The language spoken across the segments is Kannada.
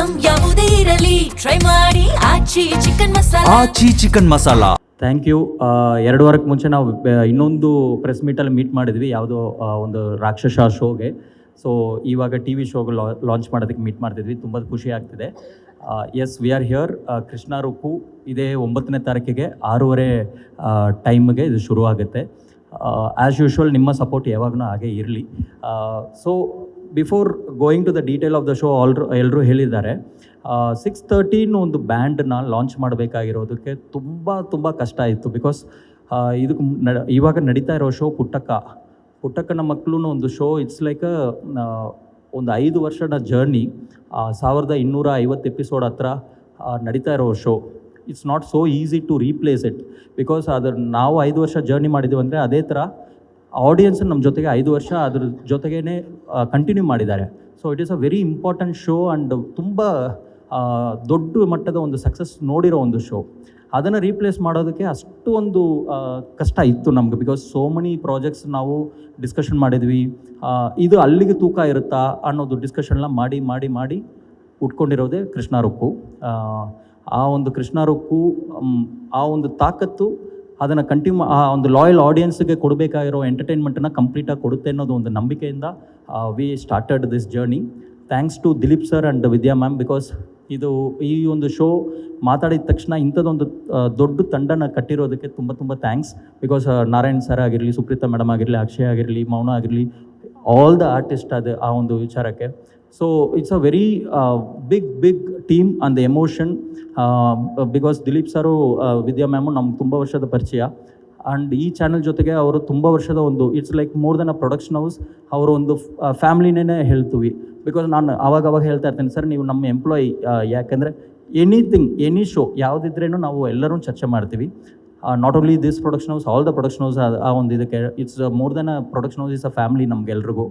ಐಟಂ ಯಾವುದೇ ಇರಲಿ ಟ್ರೈ ಮಾಡಿ Aachi chicken masala. Thank you. 2 ವಾರಕ್ಕೆ ಮುಂಚೆ ನಾವು ಇನ್ನೊಂದು ಪ್ರೆಸ್ ಮೀಟಲ್ಲಿ ಮೀಟ್ ಮಾಡಿದ್ವಿ, ಯಾವುದೋ ಒಂದು ರಾಕ್ಷಸ ಶೋಗೆ. ಸೊ ಇವಾಗ ಟಿ ವಿ ಶೋಗೆ ಲಾಂಚ್ ಮಾಡೋದಕ್ಕೆ ಮೀಟ್ ಮಾಡ್ತಿದ್ವಿ. ತುಂಬ ಖುಷಿ ಆಗ್ತಿದೆ. Yes, we are here. Krishna Rukku ಇದೇ 9ನೇ ತಾರೀಕಿಗೆ 6:30 ಟೈಮ್ಗೆ ಇದು ಶುರುವಾಗುತ್ತೆ. ಆ್ಯಸ್ ಯೂಶ್ವಲ್ ನಿಮ್ಮ ಸಪೋರ್ಟ್ ಯಾವಾಗಲೂ ಹಾಗೆ ಇರಲಿ. So before going to the detail of the show, ಎಲ್ಲರೂ ಹೇಳಿದ್ದಾರೆ 6:30 ಒಂದು ಬ್ಯಾಂಡನ್ನ ಲಾಂಚ್ ಮಾಡಬೇಕಾಗಿರೋದಕ್ಕೆ ತುಂಬ ಕಷ್ಟ ಇತ್ತು. ಬಿಕಾಸ್ ಇದಕ್ಕೆ ಇವಾಗ ನಡೀತಾ ಇರೋ ಶೋ ಪುಟ್ಟಕ್ಕನ ಮಕ್ಕಳು ಒಂದು ಶೋ. ಇಟ್ಸ್ ಲೈಕ್ ಒಂದು 5 ವರ್ಷದ ಜರ್ನಿ. 1250 ಎಪಿಸೋಡ್ ಹತ್ರ ನಡೀತಾ ಇರೋ show. It's not so easy to replace it. Because ನಾವು 5 ವರ್ಷ ಜರ್ನಿ ಮಾಡಿದ್ದೀವಿ ಅಂದರೆ ಅದೇ ಥರ ಆಡಿಯನ್ಸ್ ನಮ್ಮ ಜೊತೆಗೆ 5 ವರ್ಷ ಅದ್ರ ಜೊತೆಗೇ ಕಂಟಿನ್ಯೂ ಮಾಡಿದ್ದಾರೆ. So it is a very important show and ತುಂಬ ದೊಡ್ಡ ಮಟ್ಟದ ಒಂದು ಸಕ್ಸಸ್ ನೋಡಿರೋ ಒಂದು ಶೋ. ಅದನ್ನು ರೀಪ್ಲೇಸ್ ಮಾಡೋದಕ್ಕೆ ಅಷ್ಟು ಒಂದು ಕಷ್ಟ ಇತ್ತು ನಮ್ಗೆ. ಬಿಕಾಸ್ ಸೋ ಮೆನಿ ಪ್ರಾಜೆಕ್ಟ್ಸ್ ನಾವು ಡಿಸ್ಕಷನ್ ಮಾಡಿದ್ವಿ. ಇದು ಅಲ್ಲಿಗೆ ತೂಕ ಇರುತ್ತಾ ಅನ್ನೋದು ಡಿಸ್ಕಷನ್ಲ ಮಾಡಿ ಉಟ್ಕೊಂಡಿರೋದೇ ಕೃಷ್ಣ ರುಕ್ಕು. ಆ ಒಂದು ಕೃಷ್ಣ ರುಕ್ಕು ಆ ಒಂದು ತಾಕತ್ತು ಅದನ್ನು ಆ ಒಂದು ಲಾಯಲ್ ಆಡಿಯನ್ಸ್ಗೆ ಕೊಡಬೇಕಾಗಿರೋ ಎಂಟರ್ಟೈನ್ಮೆಂಟನ್ನು ಕಂಪ್ಲೀಟಾಗಿ ಕೊಡುತ್ತೆ ಅನ್ನೋದು ಒಂದು ನಂಬಿಕೆಯಿಂದ we started this journey. Thanks to Dileep sir and Vidya ma'am. Because ಈ ಒಂದು ಶೋ ಮಾತಾಡಿದ ತಕ್ಷಣ ಇಂಥದ್ದೊಂದು ದೊಡ್ಡ ತಂಡನ ಕಟ್ಟಿರೋದಕ್ಕೆ ತುಂಬ ಥ್ಯಾಂಕ್ಸ್. ಬಿಕಾಸ್ ನಾರಾಯಣ್ ಸರ್ ಆಗಿರಲಿ, ಸುಪ್ರೀತಾ ಮೇಡಮ್ ಆಗಿರಲಿ, ಅಕ್ಷಯ್ ಆಗಿರಲಿ, ಮೌನ ಆಗಿರಲಿ, ಆಲ್ ದ ಆರ್ಟಿಸ್ಟ್ ಆ ಒಂದು ವಿಚಾರಕ್ಕೆ. So it's a very big team on the emotion. Because Dileep sir, Vidya ma'am ನಮ್ಗೆ ತುಂಬ ವರ್ಷದ ಪರಿಚಯ. ಆ್ಯಂಡ್ ಈ ಚಾನಲ್ ಜೊತೆಗೆ ಅವರು ತುಂಬ ವರ್ಷದ ಒಂದು it's like more than a production house. ಅವರು ಒಂದು ಫ್ಯಾಮ್ಲಿನೇ ಹೇಳ್ತೀವಿ. ಬಿಕಾಸ್ ನಾನು ಆವಾಗ ಹೇಳ್ತಾ ಇರ್ತೇನೆ, ಸರ್ ನೀವು ನಮ್ಮ ಎಂಪ್ಲಾಯಿ. ಯಾಕೆಂದರೆ ಎನಿ ಶೋ ಯಾವುದಿದ್ರೇನು ನಾವು ಎಲ್ಲರೂ ಚರ್ಚೆ ಮಾಡ್ತೀವಿ. Not only this production house, all the production house. ಆ ಒಂದು ಇದಕ್ಕೆ it's more than a production house, is a family ನಮಗೆಲ್ರಿಗೂ.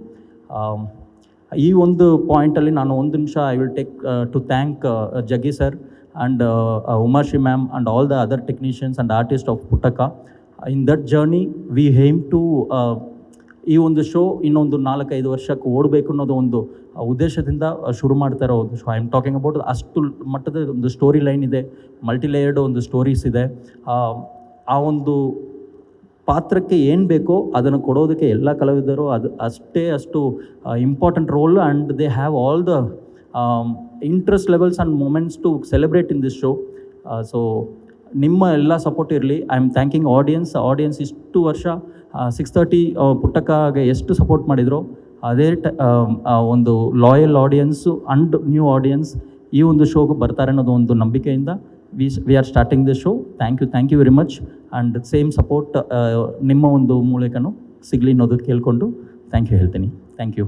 ಈ ಒಂದು ಪಾಯಿಂಟಲ್ಲಿ ನಾನು ಒಂದು ನಿಮಿಷ I will take to thank Jaggi sir and Umashree ma'am and all the other technicians and artist of Puttakka. In that journey we have to ಈ ಒಂದು ಶೋ ಇನ್ನೊಂದು 4-5 ವರ್ಷಕ್ಕೆ ಓಡಬೇಕು ಅನ್ನೋದು ಒಂದು ಉದ್ದೇಶದಿಂದ ಶುರು ಮಾಡ್ತಾ ಇರೋ ಒಂದು show. I am talking about ಅಷ್ಟು ಮಟ್ಟದ ಒಂದು ಸ್ಟೋರಿ ಲೈನ್ ಇದೆ, ಮಲ್ಟಿಲೇಯರ್ಡ್ ಒಂದು ಸ್ಟೋರೀಸ್ ಇದೆ. ಆ ಒಂದು ಪಾತ್ರಕ್ಕೆ ಏನು ಬೇಕೋ ಅದನ್ನು ಕೊಡೋದಕ್ಕೆ ಎಲ್ಲ ಕಲಾವಿದರು ಅಷ್ಟು important role. And they have all the interest levels and moments to celebrate in this show. So ನಿಮ್ಮ ಎಲ್ಲ ಸಪೋರ್ಟ್ ಇರಲಿ. ಐ ಆಮ್ ಥ್ಯಾಂಕಿಂಗ್ ಆಡಿಯನ್ಸ್ ಇಷ್ಟು ವರ್ಷ 6:30 ಪುಟ್ಟಕ್ಕಗೆ ಎಷ್ಟು ಸಪೋರ್ಟ್ ಮಾಡಿದ್ರು, ಅದೇ ಒಂದು loyal audience and new audience ಈ ಒಂದು ಶೋಗೆ ಬರ್ತಾರೆ ಅನ್ನೋದು ಒಂದು ನಂಬಿಕೆಯಿಂದ we are starting this show. Thank you very much. And same support ನಿಮ್ಮ ಒಂದು ಮೂಲಕನೂ ಸಿಗಲಿ ಅನ್ನೋದು ಕೇಳಿಕೊಂಡು ಥ್ಯಾಂಕ್ ಯು ಹೇಳ್ತೀನಿ. Thank you.